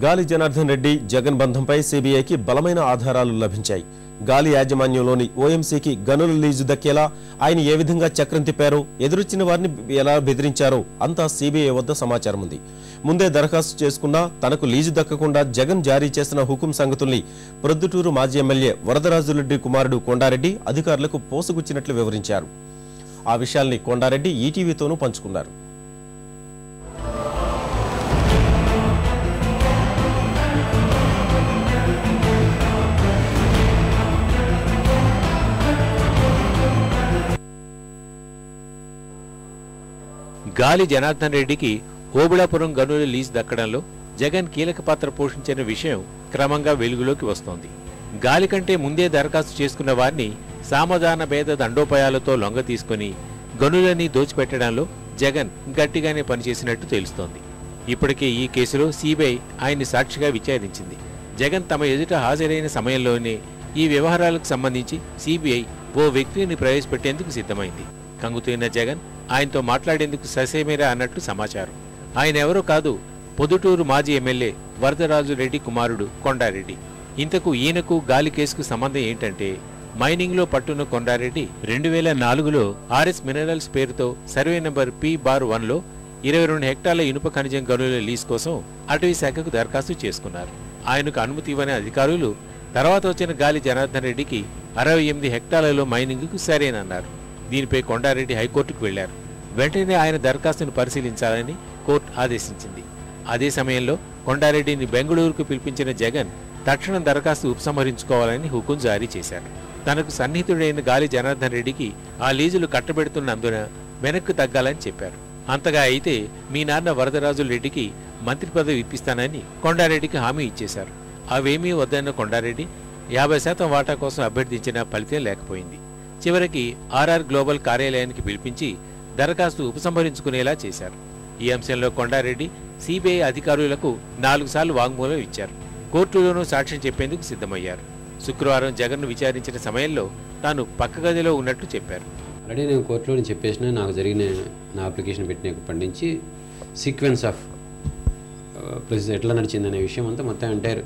గాలి జనార్దన్ రెడ్డి జగన్ బంధంపై సీబీఐకి బలమైన ఆధారాలు లభించాయి. గాలి యాజమాన్యంలోని ఓఎంసీకి గనుల లీజు దక్కేలా ఆయన ఏ విధంగా చక్రం తిప్పారో, ఎదురొచ్చిన వారిని ఎలా బెదిరించారో అంతా సీబీఐ వద్ద సమాచారం ఉంది. ముందే దరఖాస్తు చేసుకున్నా తనకు లీజు దక్కకుండా జగన్ జారీ చేసిన హుకుం సంగతుల్ని ప్రొద్దుటూరు మాజీ ఎమ్మెల్యే వరదరాజురెడ్డి కుమారుడు కొండారెడ్డి అధికారులకు పోసుగుచ్చినట్లు వివరించారు. ఆ విషయాల్ని కొండారెడ్డి ఈటీవీతోనూ పంచుకున్నారు. గాలి జనార్దన్ రెడ్డికి ఓబుళాపురం గనుల లీజ్ దక్కడంలో జగన్ కీలక పాత్ర పోషించిన విషయం క్రమంగా వెలుగులోకి వస్తోంది. గాలి కంటే ముందే దరఖాస్తు చేసుకున్న వారిని సామధాన భేద దండోపాయాలతో లొంగ తీసుకుని గనులని దోచిపెట్టడంలో జగన్ గట్టిగానే పనిచేసినట్టు తెలుస్తోంది. ఇప్పటికే ఈ కేసులో సీబీఐ ఆయన్ని సాక్షిగా విచారించింది. జగన్ తమ ఎదుట హాజరైన సమయంలోనే ఈ వ్యవహారాలకు సంబంధించి సీబీఐ ఓ వ్యక్తిని ప్రవేశపెట్టేందుకు సిద్ధమైంది. కంగుతీరిన జగన్ ఆయనతో మాట్లాడేందుకు ససేమేరా అన్నట్టు సమాచారం. ఆయన ఎవరో కాదు, పొద్దుటూరు మాజీ ఎమ్మెల్యే వరదరాజురెడ్డి కుమారుడు కొండారెడ్డి. ఇంతకు ఈయనకు గాలి కేసుకు సంబంధం ఏంటంటే, మైనింగ్ లో పట్టున్న కొండారెడ్డి 2004లో ఆర్ఎస్ మినరల్స్ పేరుతో సర్వే నెంబర్ P-1లో 22 హెక్టార్ల ఇనుప ఖనిజం గనుల లీజ్ కోసం అటవీ శాఖకు దరఖాస్తు చేసుకున్నారు. ఆయనకు అనుమతి ఇవ్వని అధికారులు తర్వాత వచ్చిన గాలి జనార్దన్ రెడ్డికి 68 హెక్టార్లలో మైనింగ్కు సరేనన్నారు. దీనిపై కొండారెడ్డి హైకోర్టుకు వెళ్లారు. వెంటనే ఆయన దరఖాస్తును పరిశీలించాలని కోర్టు ఆదేశించింది. అదే సమయంలో కొండారెడ్డిని బెంగళూరుకు పిలిపించిన జగన్ తక్షణం దరఖాస్తు ఉపసంహరించుకోవాలని హుకుం జారీ చేశారు. తనకు సన్నిహితుడైన గాలి జనార్దన్ రెడ్డికి ఆ లీజులు కట్టబెడుతున్నందున వెనక్కు తగ్గాలని చెప్పారు. అంతగా అయితే మీ నాన్న వరదరాజుల రెడ్డికి మంత్రి పదవి ఇప్పిస్తానని కొండారెడ్డికి హామీ ఇచ్చేశారు. అవేమీ వద్దన్న కొండారెడ్డి 50% వాటా కోసం అభ్యర్థించిన ఫలితం లేకపోయింది. చివరికి ఆర్ఆర్ గ్లోబల్ కార్యాలయానికి పిలిపించి దరఖాస్తు ఉపసంహరించుకునేలా చేశారు. ఈ అంశంలో కొండారెడ్డి సీబీఐ అధికారులకు 4 సార్లు వాంగ్మూలం ఇచ్చారు. కోర్టులోనూ సాక్ష్యం చెప్పేందుకు సిద్ధమయ్యారు. శుక్రవారం జగన్ను విచారించిన సమయంలో తాను పక్క గదిలో ఉన్నట్టు చెప్పారు. ఆల్రెడీ నేను కోర్టులో చెప్పేసిన నాకు జరిగిన నా అప్లికేషన్ పెట్టినప్పటి నుంచి సీక్వెన్స్ ఆఫ్ ప్రొసెస్ ఎట్లా నడిచిందనే విషయం అంతా మొత్తం ఎంటైర్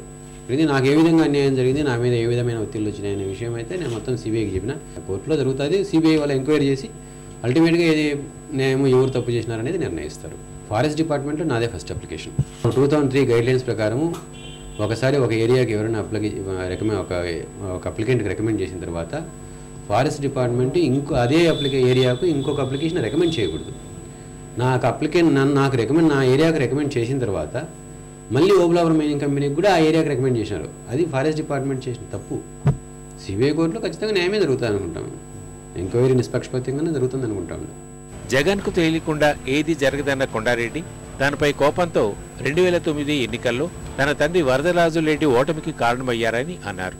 ఇది నాకు ఏ విధంగా అన్యాయం జరిగింది, నా మీద ఏ విధమైన ఒత్తిళ్ళు వచ్చినాయనే విషయం అయితే నేను మొత్తం సీబీఐకి చెప్పిన. కోర్టులో జరుగుతుంది. సీబీఐ వాళ్ళు ఎంక్వైరీ చేసి అల్టిమేట్గా ఏది న్యాయము ఎవరు తప్పు చేసినారనేది నిర్ణయిస్తారు. ఫారెస్ట్ డిపార్ట్మెంట్లో నాదే ఫస్ట్ అప్లికేషన్. 2003 గైడ్లైన్స్ ప్రకారము ఒకసారి ఒక ఏరియాకి ఎవరైనా ఒక అప్లికెంట్కి రికమెండ్ చేసిన తర్వాత ఫారెస్ట్ డిపార్ట్మెంట్ అదే ఏరియాకు ఇంకొక అప్లికేషన్ రికమెండ్ చేయకూడదు. నా ఏరియాకి రికమెండ్ చేసిన తర్వాత మళ్ళీ ఓబుళాపురం మైనింగ్ కంపెనీకి కూడా ఆ ఏరియాకి రికమెండ్ చేసినారు. అది ఫారెస్ట్ డిపార్ట్మెంట్ చేసిన తప్పు. సిబిఐ కోర్టులో ఖచ్చితంగా న్యాయమే జరుగుతుంది అనుకుంటాం. ఎంక్వైరీ నిష్పక్షపాతంగానే జరుగుతుంది అనుకుంటాం. జగన్కు తెలియకుండా ఏది జరగదన్న కొండారెడ్డి తనపై కోపంతో 2009 ఎన్నికల్లో తన తండ్రి వరదరాజురెడ్డి ఓటమికి కారణమయ్యారని అన్నారు.